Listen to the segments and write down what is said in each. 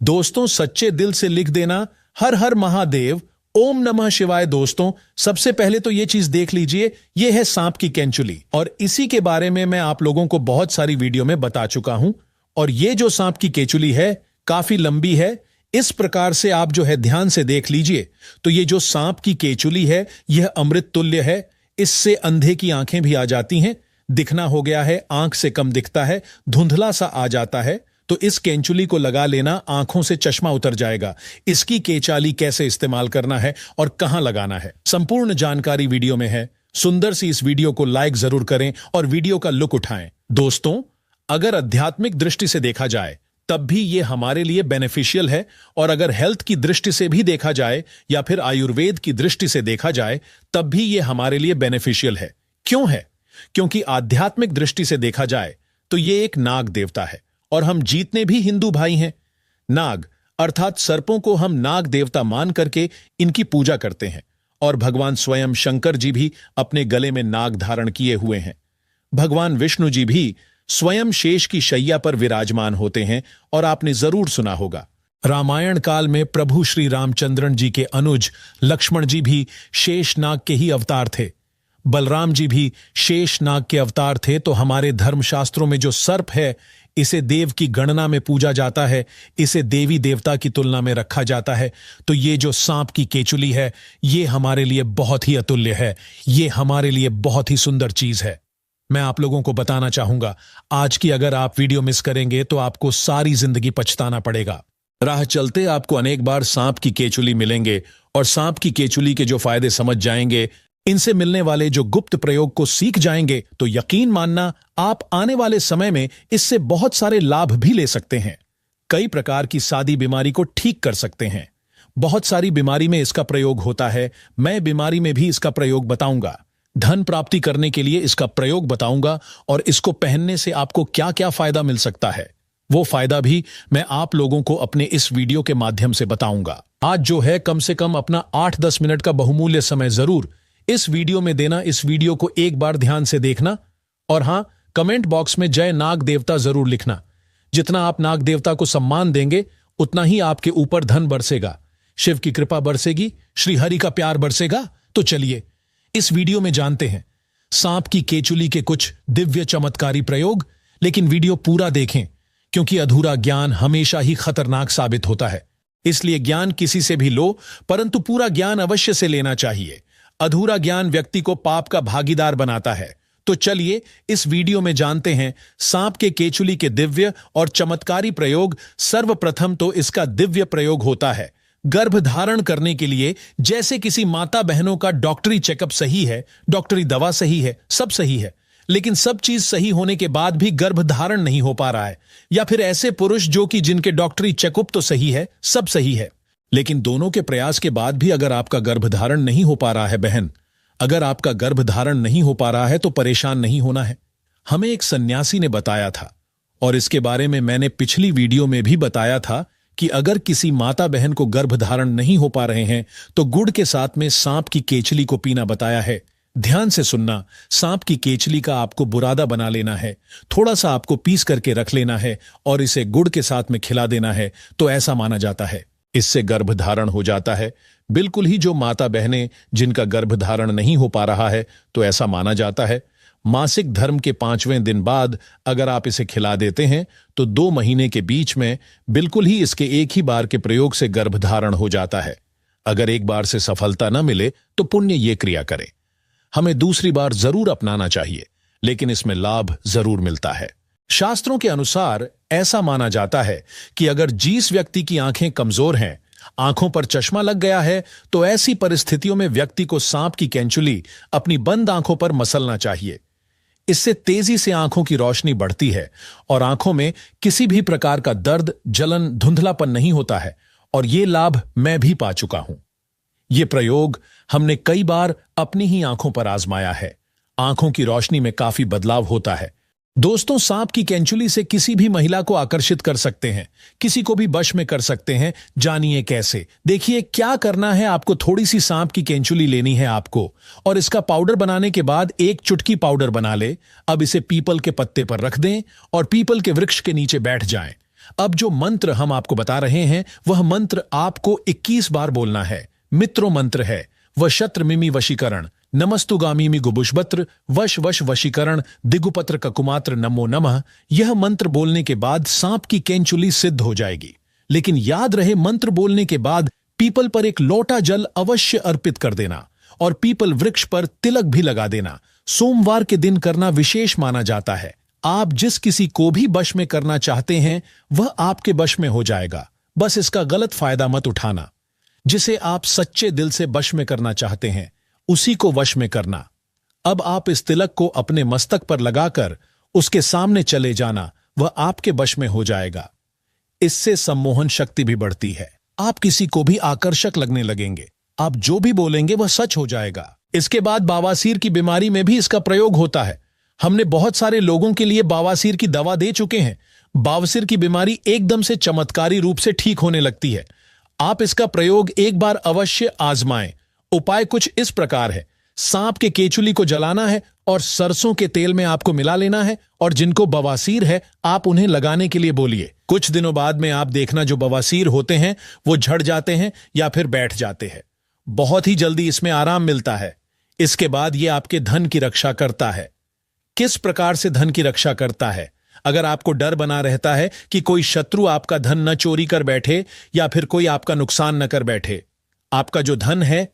दोस्तों, सच्चे दिल से लिख देना हर हर महादेव, ओम नमः शिवाय। दोस्तों, सबसे पहले तो ये चीज देख लीजिए, ये है सांप की केंचुली, और इसी के बारे में मैं आप लोगों को बहुत सारी वीडियो में बता चुका हूं। और ये जो सांप की केंचुली है काफी लंबी है। इस प्रकार से आप जो है ध्यान से देख लीजिए तो ये जो सांप की केंचुली है यह अमृत तुल्य है। इससे अंधे की आंखें भी आ जाती हैं, दिखना हो गया है, आंख से कम दिखता है, धुंधला सा आ जाता है। तो इस केंचुली को लगा लेना, आंखों से चश्मा उतर जाएगा। इसकी केचाली कैसे इस्तेमाल करना है और कहां लगाना है, संपूर्ण जानकारी वीडियो में है। सुंदर सी इस वीडियो को लाइक जरूर करें और वीडियो का लुक उठाएं। दोस्तों, अगर आध्यात्मिक दृष्टि से देखा जाए तब भी ये हमारे लिए बेनिफिशियल है, और अगर हेल्थ की दृष्टि से भी देखा जाए या फिर आयुर्वेद की दृष्टि से देखा जाए तब भी ये हमारे लिए बेनिफिशियल है। क्यों है? क्योंकि आध्यात्मिक दृष्टि से देखा जाए तो ये एक नाग देवता है, और हम जीतने भी हिंदू भाई हैं। नाग अर्थात सर्पों को हम नाग देवता मान करके इनकी पूजा करते हैं, और भगवान स्वयं शंकर जी भी अपने गले में नाग धारण किए हुए हैं। भगवान विष्णु जी भी स्वयं शेष की शैया पर विराजमान होते हैं, और आपने जरूर सुना होगा रामायण काल में प्रभु श्री रामचंद्रन जी के अनुज लक्ष्मण जी भी शेष नाग के ही अवतार थे। बलराम जी भी शेष नाग के अवतार थे। तो हमारे धर्मशास्त्रों में जो सर्प है इसे देव की गणना में पूजा जाता है, इसे देवी देवता की तुलना में रखा जाता है। तो ये जो सांप की केचुली है ये हमारे लिए बहुत ही अतुल्य है, ये हमारे लिए बहुत ही सुंदर चीज है। मैं आप लोगों को बताना चाहूंगा, आज की अगर आप वीडियो मिस करेंगे तो आपको सारी जिंदगी पछताना पड़ेगा। राह चलते आपको अनेक बार सांप की केचुली मिलेंगे, और सांप की केचुली के जो फायदे समझ जाएंगे, इनसे मिलने वाले जो गुप्त प्रयोग को सीख जाएंगे, तो यकीन मानना आप आने वाले समय में इससे बहुत सारे लाभ भी ले सकते हैं। कई प्रकार की सादी बीमारी को ठीक कर सकते हैं। बहुत सारी बीमारी में इसका प्रयोग होता है। मैं बीमारी में भी इसका प्रयोग बताऊंगा, धन प्राप्ति करने के लिए इसका प्रयोग बताऊंगा, और इसको पहनने से आपको क्या क्या फायदा मिल सकता है वो फायदा भी मैं आप लोगों को अपने इस वीडियो के माध्यम से बताऊंगा। आज जो है कम से कम अपना 8-10 मिनट का बहुमूल्य समय जरूर इस वीडियो में देना। इस वीडियो को एक बार ध्यान से देखना, और हां, कमेंट बॉक्स में जय नाग देवता जरूर लिखना। जितना आप नाग देवता को सम्मान देंगे उतना ही आपके ऊपर धन बरसेगा, शिव की कृपा बरसेगी, श्री हरि का प्यार बरसेगा। तो चलिए इस वीडियो में जानते हैं सांप की केचुली के कुछ दिव्य चमत्कारी प्रयोग। लेकिन वीडियो पूरा देखें, क्योंकि अधूरा ज्ञान हमेशा ही खतरनाक साबित होता है। इसलिए ज्ञान किसी से भी लो, परंतु पूरा ज्ञान अवश्य से लेना चाहिए। अधूरा ज्ञान व्यक्ति को पाप का भागीदार बनाता है। तो चलिए इस वीडियो में जानते हैं सांप के केचुली के दिव्य और चमत्कारी प्रयोग। सर्वप्रथम तो इसका दिव्य प्रयोग होता है गर्भ धारण करने के लिए। जैसे किसी माता बहनों का डॉक्टरी चेकअप सही है, डॉक्टरी दवा सही है, सब सही है, लेकिन सब चीज सही होने के बाद भी गर्भ धारण नहीं हो पा रहा है, या फिर ऐसे पुरुष जो कि जिनके डॉक्टरी चेकअप तो सही है, सब सही है, लेकिन दोनों के प्रयास के बाद भी अगर आपका गर्भधारण नहीं हो पा रहा है बहन, अगर आपका गर्भधारण नहीं हो पा रहा है तो परेशान नहीं होना है। हमें एक सन्यासी ने बताया था, और इसके बारे में मैंने पिछली वीडियो में भी बताया था कि अगर किसी माता बहन को गर्भधारण नहीं हो पा रहे हैं तो गुड़ के साथ में सांप की केचली को पीना बताया है। ध्यान से सुनना, सांप की केचली का आपको बुरादा बना लेना है, थोड़ा सा आपको पीस करके रख लेना है और इसे गुड़ के साथ में खिला देना है। तो ऐसा माना जाता है इससे गर्भधारण हो जाता है। बिल्कुल ही जो माता बहनें जिनका गर्भधारण नहीं हो पा रहा है, तो ऐसा माना जाता है मासिक धर्म के 5वें दिन बाद अगर आप इसे खिला देते हैं तो 2 महीने के बीच में बिल्कुल ही इसके एक ही बार के प्रयोग से गर्भधारण हो जाता है। अगर एक बार से सफलता न मिले तो पुण्य ये क्रिया करें, हमें दूसरी बार जरूर अपनाना चाहिए, लेकिन इसमें लाभ जरूर मिलता है। शास्त्रों के अनुसार ऐसा माना जाता है कि अगर जिस व्यक्ति की आंखें कमजोर हैं, आंखों पर चश्मा लग गया है, तो ऐसी परिस्थितियों में व्यक्ति को सांप की केंचुली अपनी बंद आंखों पर मसलना चाहिए। इससे तेजी से आंखों की रोशनी बढ़ती है और आंखों में किसी भी प्रकार का दर्द, जलन, धुंधलापन नहीं होता है, और ये लाभ मैं भी पा चुका हूं। ये प्रयोग हमने कई बार अपनी ही आंखों पर आजमाया है। आंखों की रोशनी में काफी बदलाव होता है। दोस्तों, सांप की केंचुली से किसी भी महिला को आकर्षित कर सकते हैं, किसी को भी वश में कर सकते हैं। जानिए कैसे। देखिए क्या करना है आपको। थोड़ी सी सांप की केंचुली लेनी है आपको, और इसका पाउडर बनाने के बाद 1 चुटकी पाउडर बना ले। अब इसे पीपल के पत्ते पर रख दें और पीपल के वृक्ष के नीचे बैठ जाएं। अब जो मंत्र हम आपको बता रहे हैं वह मंत्र आपको 21 बार बोलना है। मित्रों मंत्र है वशत्र मिमी वशीकरण, नमस्तुगामीमि गुबुशबत्र, वश वश वशीकरण, दिगुपत्र ककुमात्र नमो नमः। यह मंत्र बोलने के बाद सांप की केंचुली सिद्ध हो जाएगी। लेकिन याद रहे, मंत्र बोलने के बाद पीपल पर एक लोटा जल अवश्य अर्पित कर देना और पीपल वृक्ष पर तिलक भी लगा देना। सोमवार के दिन करना विशेष माना जाता है। आप जिस किसी को भी वश में करना चाहते हैं वह आपके वश में हो जाएगा। बस इसका गलत फायदा मत उठाना। जिसे आप सच्चे दिल से वश में करना चाहते हैं उसी को वश में करना। अब आप इस तिलक को अपने मस्तक पर लगाकर उसके सामने चले जाना, वह आपके वश में हो जाएगा। इससे सम्मोहन शक्ति भी बढ़ती है। आप किसी को भी आकर्षक लगने लगेंगे। आप जो भी बोलेंगे वह सच हो जाएगा। इसके बाद बवासीर की बीमारी में भी इसका प्रयोग होता है। हमने बहुत सारे लोगों के लिए बवासीर की दवा दे चुके हैं। बवासीर की बीमारी एकदम से चमत्कारी रूप से ठीक होने लगती है। आप इसका प्रयोग एक बार अवश्य आजमाएं। उपाय कुछ इस प्रकार है। सांप के केचुली को जलाना है और सरसों के तेल में आपको मिला लेना है, और जिनको बवासीर है आप उन्हें लगाने के लिए बोलिए। कुछ दिनों बाद में आप देखना जो बवासीर होते हैं वो झड़ जाते हैं या फिर बैठ जाते हैं। बहुत ही जल्दी इसमें आराम मिलता है। इसके बाद ये आपके धन की रक्षा करता है। किस प्रकार से धन की रक्षा करता है? अगर आपको डर बना रहता है कि कोई शत्रु आपका धन न चोरी कर बैठे या फिर कोई आपका नुकसान न कर बैठे, आपका जो धन है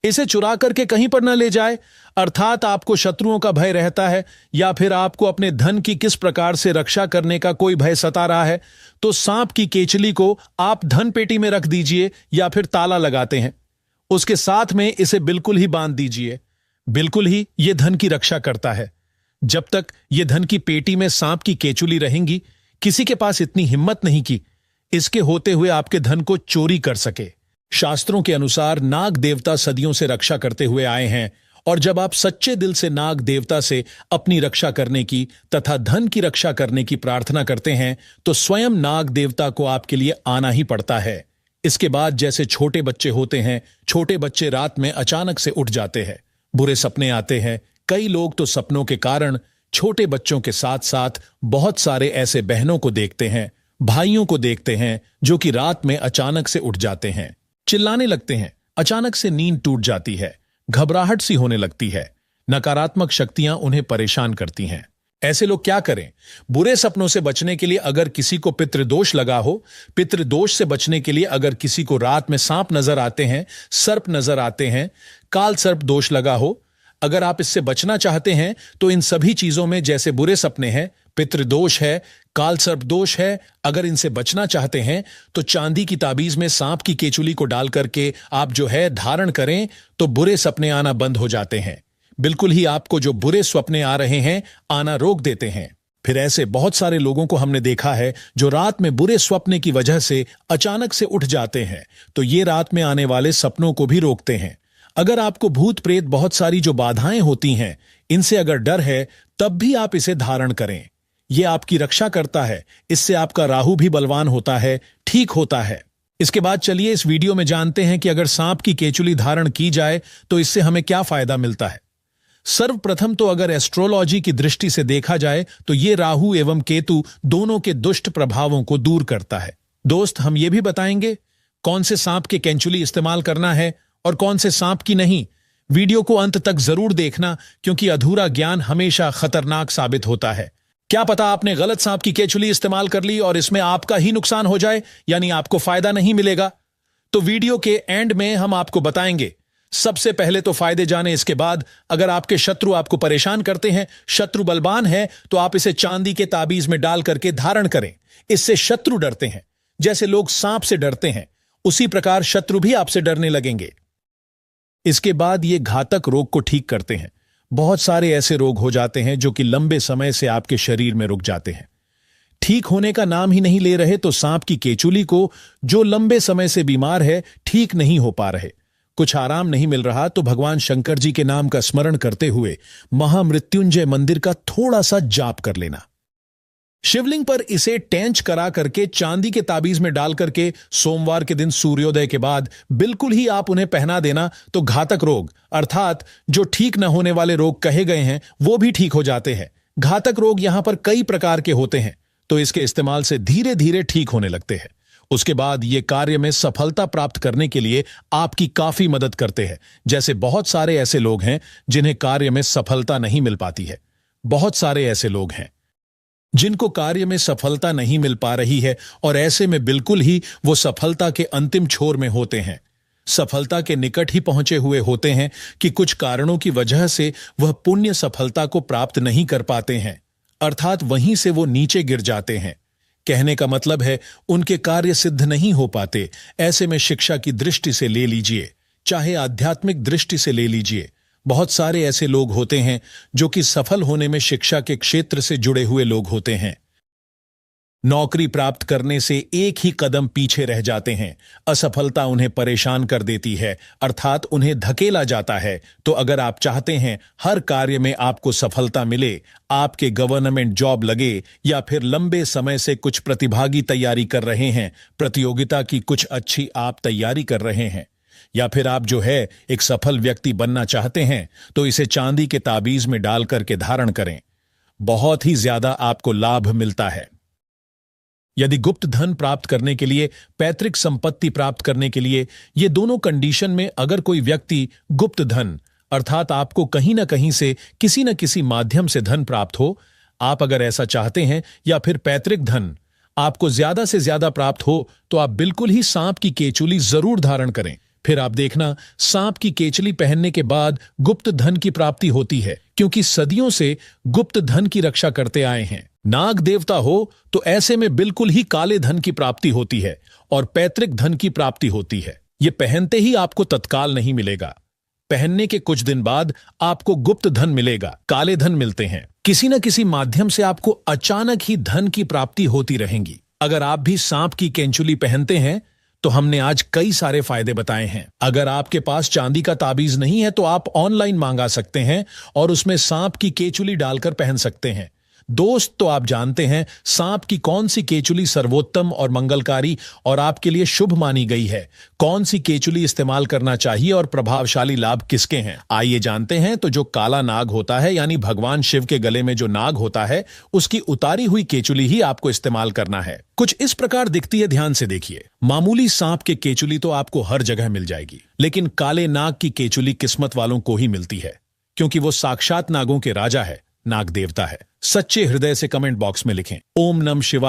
इसे चुरा करके कहीं पर न ले जाए, अर्थात आपको शत्रुओं का भय रहता है या फिर आपको अपने धन की किस प्रकार से रक्षा करने का कोई भय सता रहा है, तो सांप की केचली को आप धन पेटी में रख दीजिए या फिर ताला लगाते हैं उसके साथ में इसे बिल्कुल ही बांध दीजिए। बिल्कुल ही यह धन की रक्षा करता है। जब तक यह धन की पेटी में सांप की केचुली रहेंगी, किसी के पास इतनी हिम्मत नहीं कि इसके होते हुए आपके धन को चोरी कर सके। शास्त्रों के अनुसार नाग देवता सदियों से रक्षा करते हुए आए हैं, और जब आप सच्चे दिल से नाग देवता से अपनी रक्षा करने की तथा धन की रक्षा करने की प्रार्थना करते हैं तो स्वयं नाग देवता को आपके लिए आना ही पड़ता है। इसके बाद जैसे छोटे बच्चे होते हैं, छोटे बच्चे रात में अचानक से उठ जाते हैं, बुरे सपने आते हैं। कई लोग तो सपनों के कारण छोटे बच्चों के साथ साथ बहुत सारे ऐसे बहनों को देखते हैं, भाइयों को देखते हैं जो कि रात में अचानक से उठ जाते हैं, चिल्लाने लगते हैं, अचानक से नींद टूट जाती है, घबराहट सी होने लगती है, नकारात्मक शक्तियां उन्हें परेशान करती हैं। ऐसे लोग क्या करें? बुरे सपनों से बचने के लिए अगर किसी को पितृदोष लगा हो, पितृदोष से बचने के लिए अगर किसी को रात में सांप नजर आते हैं, सर्प नजर आते हैं, काल सर्प दोष लगा हो, अगर आप इससे बचना चाहते हैं तो इन सभी चीजों में जैसे बुरे सपने हैं, पितृदोष है, काल सर्प दोष है, अगर इनसे बचना चाहते हैं तो चांदी की ताबीज में सांप की केचुली को डाल करके आप जो है धारण करें तो बुरे सपने आना बंद हो जाते हैं। बिल्कुल ही आपको जो बुरे सपने आ रहे हैं आना रोक देते हैं। फिर ऐसे बहुत सारे लोगों को हमने देखा है जो रात में बुरे सपने की वजह से अचानक से उठ जाते हैं, तो ये रात में आने वाले सपनों को भी रोकते हैं। अगर आपको भूत प्रेत बहुत सारी जो बाधाएं होती हैं इनसे अगर डर है तब भी आप इसे धारण करें। यह आपकी रक्षा करता है। इससे आपका राहु भी बलवान होता है, ठीक होता है। इसके बाद चलिए इस वीडियो में जानते हैं कि अगर सांप की केचुली धारण की जाए तो इससे हमें क्या फायदा मिलता है। सर्वप्रथम तो अगर एस्ट्रोलॉजी की दृष्टि से देखा जाए तो ये राहु एवं केतु दोनों के दुष्ट प्रभावों को दूर करता है। दोस्त, हम ये भी बताएंगे कौन से सांप के केंचुली इस्तेमाल करना है और कौन से सांप की नहीं। वीडियो को अंत तक जरूर देखना, क्योंकि अधूरा ज्ञान हमेशा खतरनाक साबित होता है। क्या पता आपने गलत सांप की केचुली इस्तेमाल कर ली और इसमें आपका ही नुकसान हो जाए, यानी आपको फायदा नहीं मिलेगा। तो वीडियो के एंड में हम आपको बताएंगे। सबसे पहले तो फायदे जाने, इसके बाद अगर आपके शत्रु आपको परेशान करते हैं, शत्रु बलवान है, तो आप इसे चांदी के ताबीज में डाल करके धारण करें। इससे शत्रु डरते हैं। जैसे लोग सांप से डरते हैं उसी प्रकार शत्रु भी आपसे डरने लगेंगे। इसके बाद ये घातक रोग को ठीक करते हैं। बहुत सारे ऐसे रोग हो जाते हैं जो कि लंबे समय से आपके शरीर में रुक जाते हैं, ठीक होने का नाम ही नहीं ले रहे। तो सांप की केचुली को जो लंबे समय से बीमार है, ठीक नहीं हो पा रहे, कुछ आराम नहीं मिल रहा, तो भगवान शंकर जी के नाम का स्मरण करते हुए महामृत्युंजय मंदिर का थोड़ा सा जाप कर लेना। शिवलिंग पर इसे टेंच करा करके चांदी के ताबीज में डाल करके सोमवार के दिन सूर्योदय के बाद बिल्कुल ही आप उन्हें पहना देना, तो घातक रोग अर्थात जो ठीक न होने वाले रोग कहे गए हैं वो भी ठीक हो जाते हैं। घातक रोग यहां पर कई प्रकार के होते हैं, तो इसके इस्तेमाल से धीरे धीरे ठीक होने लगते हैं। उसके बाद ये कार्य में सफलता प्राप्त करने के लिए आपकी काफी मदद करते हैं। जैसे बहुत सारे ऐसे लोग हैं जिन्हें कार्य में सफलता नहीं मिल पाती है। बहुत सारे ऐसे लोग हैं जिनको कार्य में सफलता नहीं मिल पा रही है और ऐसे में बिल्कुल ही वो सफलता के अंतिम छोर में होते हैं, सफलता के निकट ही पहुंचे हुए होते हैं कि कुछ कारणों की वजह से वह पुण्य सफलता को प्राप्त नहीं कर पाते हैं, अर्थात वहीं से वो नीचे गिर जाते हैं। कहने का मतलब है उनके कार्य सिद्ध नहीं हो पाते। ऐसे में शिक्षा की दृष्टि से ले लीजिए, चाहे आध्यात्मिक दृष्टि से ले लीजिए, बहुत सारे ऐसे लोग होते हैं जो कि सफल होने में शिक्षा के क्षेत्र से जुड़े हुए लोग होते हैं। नौकरी प्राप्त करने से एक ही कदम पीछे रह जाते हैं। असफलता उन्हें परेशान कर देती है, अर्थात उन्हें धकेला जाता है। तो अगर आप चाहते हैं हर कार्य में आपको सफलता मिले, आपके गवर्नमेंट जॉब लगे, या फिर लंबे समय से कुछ प्रतिभागी तैयारी कर रहे हैं, प्रतियोगिता की कुछ अच्छी आप तैयारी कर रहे हैं, या फिर आप जो है एक सफल व्यक्ति बनना चाहते हैं, तो इसे चांदी के ताबीज में डाल करके धारण करें। बहुत ही ज्यादा आपको लाभ मिलता है। यदि गुप्त धन प्राप्त करने के लिए, पैतृक संपत्ति प्राप्त करने के लिए, ये दोनों कंडीशन में अगर कोई व्यक्ति गुप्त धन अर्थात आपको कहीं ना कहीं से किसी न किसी माध्यम से धन प्राप्त हो, आप अगर ऐसा चाहते हैं, या फिर पैतृक धन आपको ज्यादा से ज्यादा प्राप्त हो, तो आप बिल्कुल ही सांप की केचुली जरूर धारण करें। फिर आप देखना सांप की केचली पहनने के बाद गुप्त धन की प्राप्ति होती है, क्योंकि सदियों से गुप्त धन की रक्षा करते आए हैं। नाग देवता हो तो ऐसे में बिल्कुल ही काले धन की प्राप्ति होती है और पैतृक धन की प्राप्ति होती है। ये पहनते ही आपको तत्काल नहीं मिलेगा, पहनने के कुछ दिन बाद आपको गुप्त धन मिलेगा, काले धन मिलते हैं। किसी न किसी माध्यम से आपको अचानक ही धन की प्राप्ति होती रहेंगी। अगर आप भी सांप की केंचुली पहनते हैं तो हमने आज कई सारे फायदे बताए हैं। अगर आपके पास चांदी का ताबीज नहीं है तो आप ऑनलाइन मांगा सकते हैं और उसमें सांप की केचुली डालकर पहन सकते हैं। दोस्त, तो आप जानते हैं सांप की कौन सी केचुली सर्वोत्तम और मंगलकारी और आपके लिए शुभ मानी गई है, कौन सी केचुली इस्तेमाल करना चाहिए और प्रभावशाली लाभ किसके हैं, आइए जानते हैं। तो जो काला नाग होता है, यानी भगवान शिव के गले में जो नाग होता है, उसकी उतारी हुई केचुली ही आपको इस्तेमाल करना है। कुछ इस प्रकार दिखती है, ध्यान से देखिए। मामूली सांप के केचुली तो आपको हर जगह मिल जाएगी, लेकिन काले नाग की केचुली किस्मत वालों को ही मिलती है, क्योंकि वो साक्षात नागों के राजा है, नाग देवता है। सच्चे हृदय से कमेंट बॉक्स में लिखें ओम नमः शिवाय।